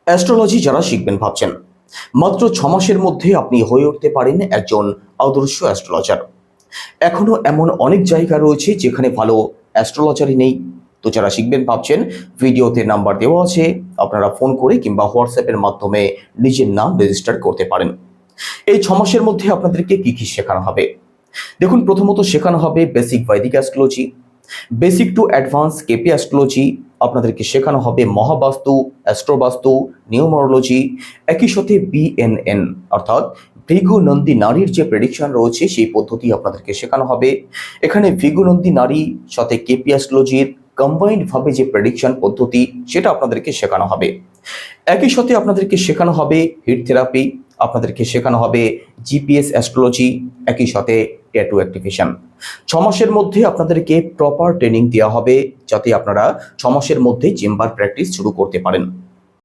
Astrology যারা শিখবেন ভাবছেন, মাত্র 6 মাসের মধ্যে আপনি হয়ে উঠতে পারেন একজন আদর্শ অ্যাস্ট্রোলজার। এখনো এমন অনেক জায়গা রয়েছে যেখানে ভালো অ্যাস্ট্রোলজারই নেই। তো যারা শিখবেন ভাবছেন, ভিডিওতে নাম্বার দেওয়া আছে, আপনারা ফোন করে কিংবা হোয়াটসঅ্যাপের মাধ্যমে নিজের নাম রেজিস্টার করতে পারেন। এই 6 মাসের মধ্যে আপনাদেরকে কি কি শেখানো হবে? দেখুন, প্রথমত শেখানো হবে বেসিক বৈদিক astrology, basic to advance KP astrology. আপনাদেরকে শেখানো হবে মহাবাস্তু, অ্যাস্ট্রোবাস্তু, নিউমারোলজি, একই সাথে বিএনএন অর্থাৎ ভৃগু নন্দী নারীর যে প্রেডিকশন রয়েছে সেই পদ্ধতি আপনাদেরকে শেখানো হবে। এখানে ভৃগু নন্দী নারী সাথে কেপি অ্যাস্ট্রোলজির কম্বাইন্ড ভাবে যে প্রেডিকশন পদ্ধতি সেটা আপনাদেরকে শেখানো হবে। একই সাথে আপনাদেরকে শেখানো হবে হিট থেরাপি, আপনাদেরকে শেখানো হবে জিপিএস অ্যাস্ট্রোলজি, একই সাথে ট্যাটু অ্যাক্টিভেশন। 6 মাসের মধ্যে আপনাদেরকে প্রপার ট্রেনিং দেওয়া হবে যাতে আপনারা 6 মাসের মধ্যেই চেম্বার প্র্যাকটিস শুরু করতে পারেন।